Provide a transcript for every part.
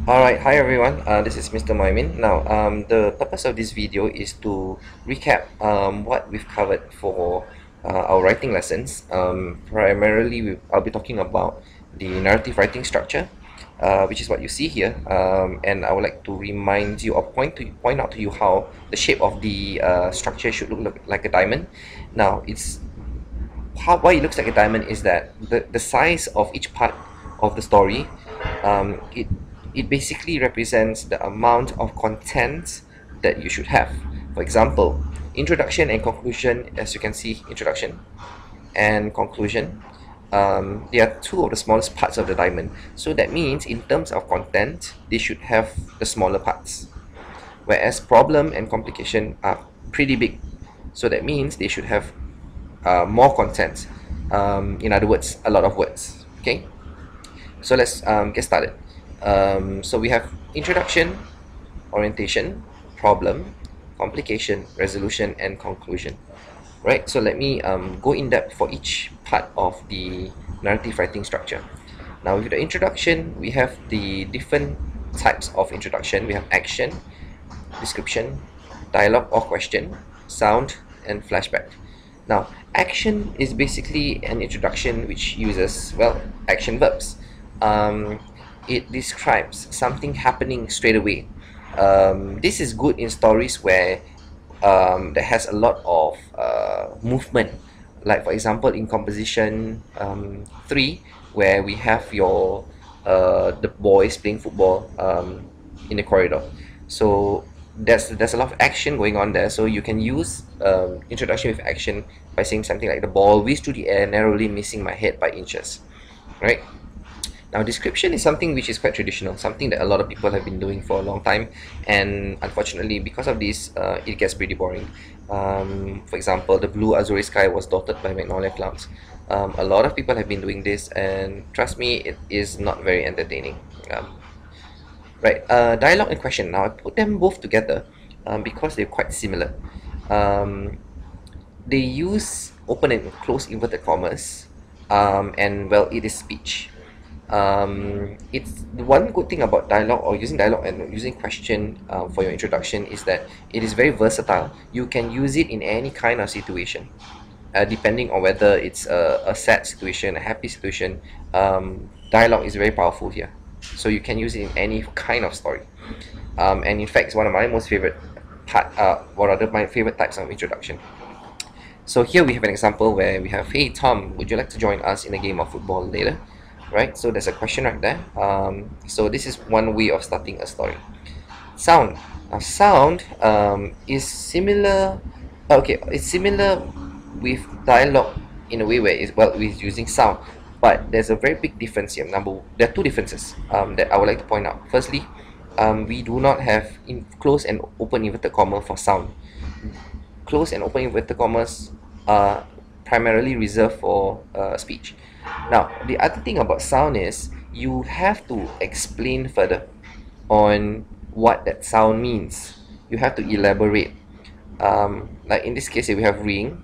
Alright, hi everyone. This is Mr. Moimin. Now, the purpose of this video is to recap what we've covered for our writing lessons. Primarily, I'll be talking about the narrative writing structure, which is what you see here. And I would like to remind you or point out to you how the shape of the structure should look like a diamond. Now, why it looks like a diamond is that the size of each part of the story, it basically represents the amount of content that you should have. For example, introduction and conclusion, as you can see, introduction and conclusion, they are two of the smallest parts of the diamond. So that means in terms of content, they should have the smaller parts. Whereas problem and complication are pretty big. So that means they should have more content. In other words, a lot of words. Okay, so let's get started. So we have introduction, orientation, problem, complication, resolution, and conclusion. Right, so let me go in depth for each part of the narrative writing structure. Now, with the introduction, we have the different types of introduction. We have action, description, dialogue or question, sound, and flashback. Now, action is basically an introduction which uses, well, action verbs. It describes something happening straight away. This is good in stories where that has a lot of movement. Like for example, in composition 3, where we have the boys playing football in the corridor. So there's a lot of action going on there. So you can use introduction with action by saying something like the ball whizzed through the air, narrowly missing my head by inches. Right? Now, description is something which is quite traditional, something that a lot of people have been doing for a long time, and unfortunately, because of this, it gets pretty boring. For example, the blue azure sky was dotted by magnolia clouds. A lot of people have been doing this, and trust me, it is not very entertaining. Right, dialogue and question. Now, I put them both together because they're quite similar. They use open and close inverted commas, and well, it is speech. It's the one good thing about dialogue or using dialogue and using question for your introduction is that it is very versatile. You can use it in any kind of situation, depending on whether it's a sad situation, a happy situation. Dialogue is very powerful here, so you can use it in any kind of story. And in fact, it's one of my most favorite my favorite types of introduction. So here we have an example where we have, hey Tom, would you like to join us in a game of football later? Right, so there's a question right there. So this is one way of starting a story. Sound. Now sound is similar. Okay, it's similar with dialogue in a way where it's, well, with using sound, but there's a very big difference here. There are two differences that I would like to point out. Firstly, we do not have close and open inverted comma for sound. Close and open inverted commas are primarily reserved for speech. Now, the other thing about sound is you have to explain further on what that sound means. You have to elaborate. Like in this case, if we have ring,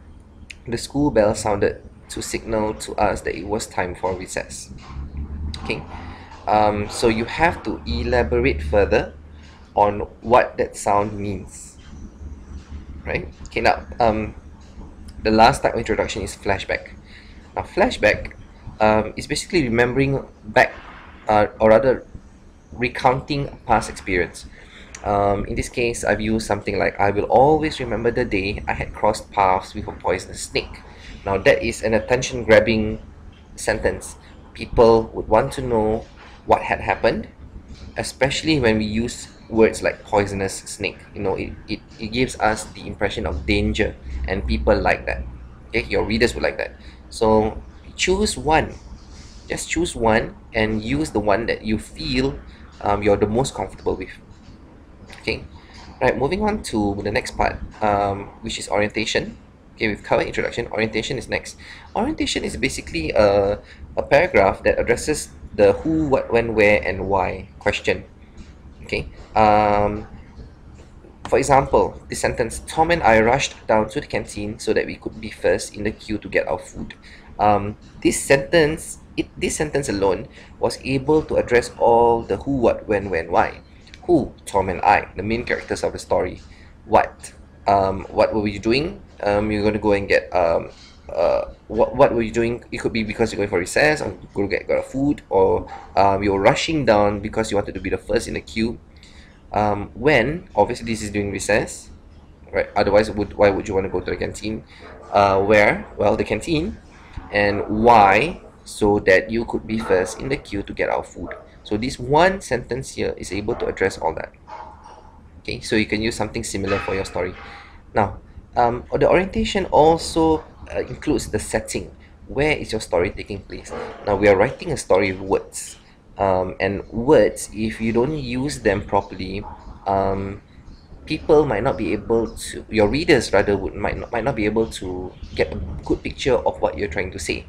the school bell sounded to signal to us that it was time for recess. Okay, so you have to elaborate further on what that sound means. Right? Okay, now the last type of introduction is flashback. Now, flashback is basically remembering back, or rather recounting past experience. In this case, I've used something like, I will always remember the day I had crossed paths with a poisonous snake. Now that is an attention grabbing sentence. People would want to know what had happened, especially when we use words like poisonous snake. You know, it gives us the impression of danger, and people like that. Okay, your readers would like that. So choose one, just choose one and use the one that you feel you're the most comfortable with. Okay, right, moving on to the next part, which is orientation. Okay, we've covered introduction. Orientation is next. Orientation is basically a paragraph that addresses the who, what, when, where, and why question. Okay, for example, the sentence, Tom and I rushed down to the canteen so that we could be first in the queue to get our food. This sentence alone was able to address all the who, what, when, why. Who? Tom and I, the main characters of the story. What were you doing? You're going to go and get what were you doing? It could be because you're going for recess, or go got a food, or you're rushing down because you wanted to be the first in the queue. When obviously this is during recess, right? Otherwise, why would you want to go to the canteen? Where? Well, the canteen. And why? So that you could be first in the queue to get our food. So this one sentence here is able to address all that. Okay, so you can use something similar for your story. Now, the orientation also includes the setting. Where is your story taking place? Now, we are writing a story with words. And words, if you don't use them properly, people might not be able to, your readers rather, might not be able to get a good picture of what you're trying to say,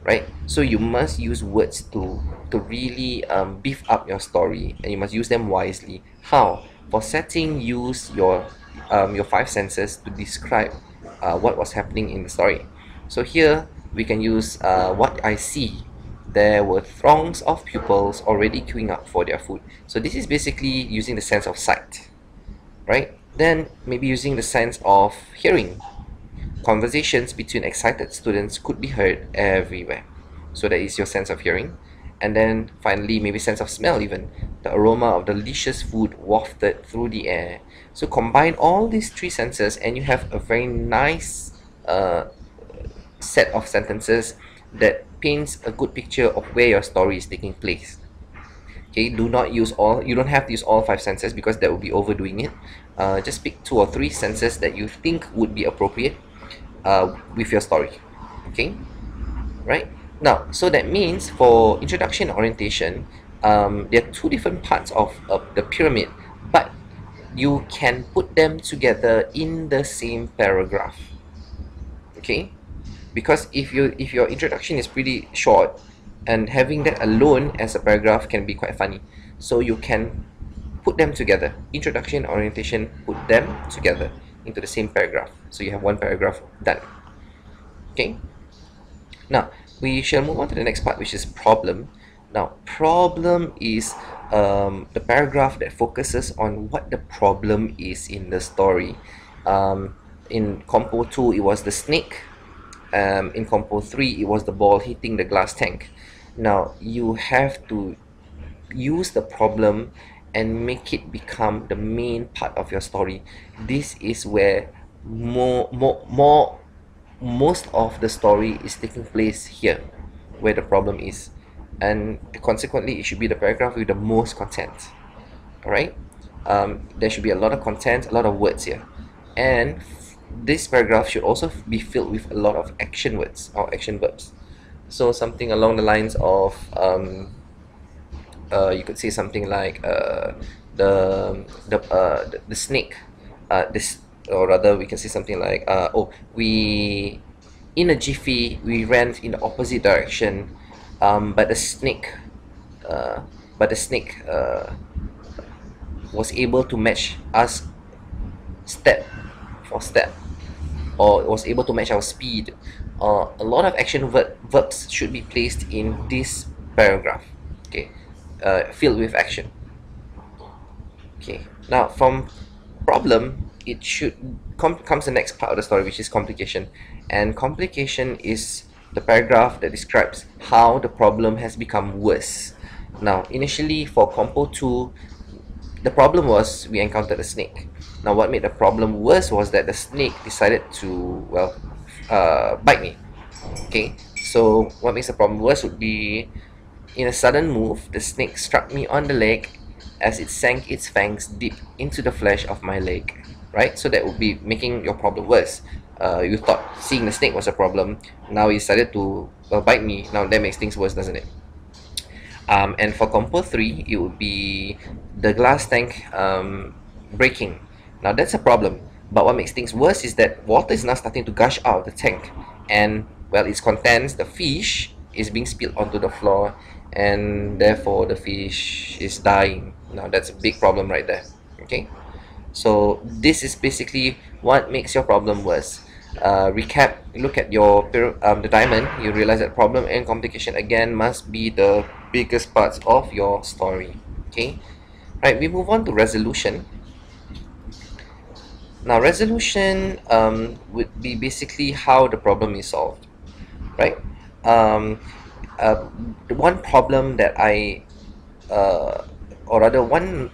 right? So you must use words to really beef up your story, and you must use them wisely. How? For setting, use your five senses to describe what was happening in the story. So here we can use what I see. There were throngs of pupils already queuing up for their food. So this is basically using the sense of sight, right? Then maybe using the sense of hearing. Conversations between excited students could be heard everywhere. So that is your sense of hearing. And then finally, maybe sense of smell even. The aroma of delicious food wafted through the air. So combine all these three senses and you have a very nice set of sentences that paints a good picture of where your story is taking place. Okay, do not use all, you don't have to use all five senses because that would be overdoing it. Just pick 2 or 3 senses that you think would be appropriate with your story. Okay, right? Now, so that means for introduction and orientation, there are 2 different parts of the pyramid, but you can put them together in the same paragraph. Okay, because if your introduction is pretty short, and having that alone as a paragraph can be quite funny, so you can put them together. Introduction, orientation, put them together into the same paragraph, so you have one paragraph done. Okay, now we shall move on to the next part, which is problem. Now, problem is the paragraph that focuses on what the problem is in the story. In Compo 2, it was the snake. In Compo 3, it was the ball hitting the glass tank. Now, you have to use the problem and make it become the main part of your story. This is where most of the story is taking place here, where the problem is, and consequently it should be the paragraph with the most content. Alright, there should be a lot of content, a lot of words here, and this paragraph should also be filled with a lot of action words or action verbs. So something along the lines of you could say something like the snake, this, or rather we can say something like we, in a jiffy, we ran in the opposite direction, but the snake was able to match us step for step, or was able to match our speed. A lot of action verbs should be placed in this paragraph, okay, filled with action. Okay, now from problem, it should comes the next part of the story, which is complication. And complication is the paragraph that describes how the problem has become worse. Now, initially for Compo 2, the problem was we encountered a snake. Now, what made the problem worse was that the snake decided to, well, bite me. Okay, so what makes the problem worse would be, in a sudden move, the snake struck me on the leg as it sank its fangs deep into the flesh of my leg. Right, so that would be making your problem worse. You thought seeing the snake was a problem, now you decided to, well, bite me. Now that makes things worse, doesn't it? And for Compo 3, it would be the glass tank breaking. Now that's a problem, but what makes things worse is that water is now starting to gush out of the tank, and, well, its contents, the fish, is being spilled onto the floor, and therefore the fish is dying. Now that's a big problem right there. Okay, so this is basically what makes your problem worse. recap, look at your the diamond, you realize that problem and complication again must be the biggest parts of your story. Okay, right, we move on to resolution. Now resolution would be basically how the problem is solved, right? um, the one problem that or rather one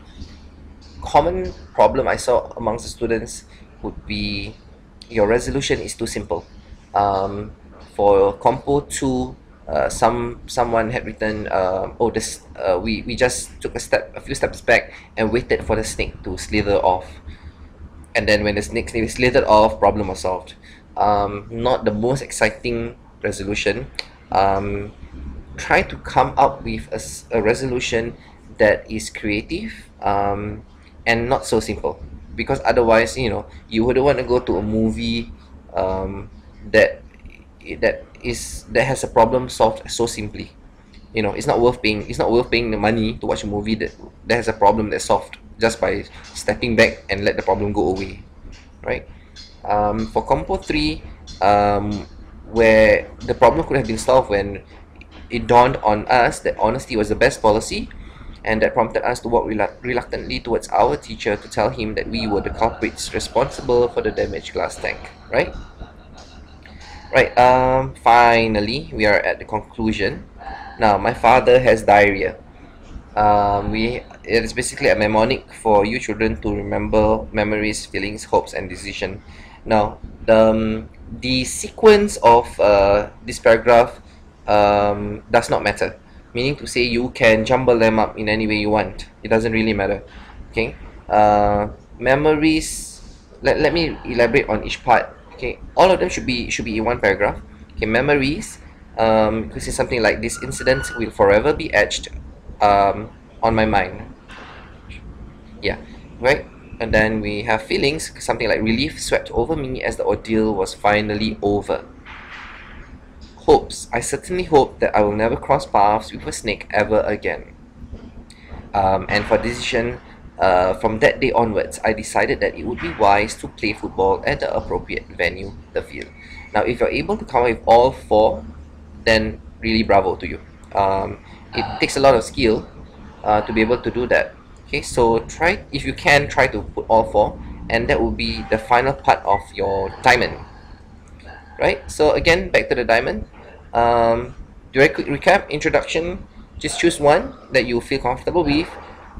common problem I saw amongst the students would be your resolution is too simple. For Compo 2, someone had written, oh, this we just took a few steps back and waited for the snake to slither off, and then when the snake slithered off, problem was solved. Not the most exciting resolution. Um, Try to come up with a resolution that is creative, and not so simple, because otherwise, you wouldn't want to go to a movie that that has a problem solved so simply. It's not worth paying the money to watch a movie that has a problem that's solved just by stepping back and let the problem go away, right? For Compo 3, where the problem could have been solved when it dawned on us that honesty was the best policy, and that prompted us to walk reluctantly towards our teacher to tell him that we were the culprits responsible for the damaged glass tank, right? Right, finally, we are at the conclusion. Now, my father has diarrhea. It is basically a mnemonic for you children to remember memories, feelings, hopes, and decision. Now, the sequence of this paragraph does not matter. Meaning to say, you can jumble them up in any way you want. It doesn't really matter. Okay. Memories. Let me elaborate on each part. Okay. All of them should be in one paragraph. Okay. Memories. This is something like, this incident will forever be etched on my mind. Yeah. Right. And then we have feelings. Something like, relief swept over me as the ordeal was finally over. Hopes. I certainly hope that I will never cross paths with a snake ever again. And for decision, from that day onwards, I decided that it would be wise to play football at the appropriate venue, the field. Now, if you're able to come up with all four, then really bravo to you. It takes a lot of skill to be able to do that. Okay, so if you can, try to put all four, and that will be the final part of your diamond. Right, so again, back to the diamond. Very quick recap. Introduction, just choose one that you feel comfortable with,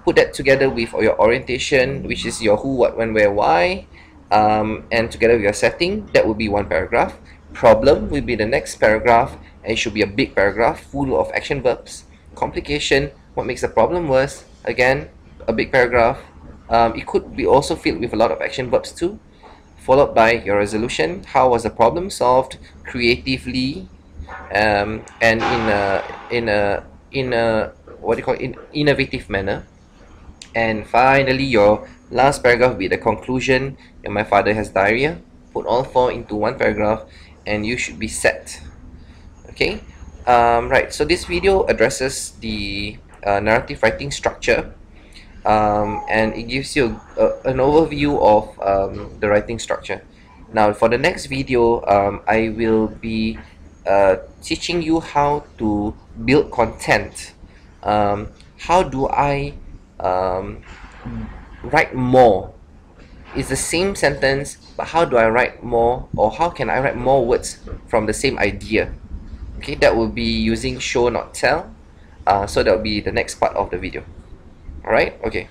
put that together with your orientation, which is your who, what, when, where, why, and together with your setting. That would be one paragraph. Problem will be the next paragraph, and it should be a big paragraph full of action verbs. Complication, what makes the problem worse, again, a big paragraph. It could be also filled with a lot of action verbs too, followed by your resolution. How was the problem solved creatively, and in a what do you call it, innovative manner. And finally, your last paragraph will be the conclusion. And my father has diarrhea. Put all four into one paragraph, and you should be set. Okay. Right. So this video addresses the narrative writing structure. And it gives you an overview of the writing structure. Now, for the next video, I will be teaching you how to build content. How do I write more? It's the same sentence, but how do I write more, or how can I write more words from the same idea? Okay, that will be using show not tell. So that will be the next part of the video. Alright, okay.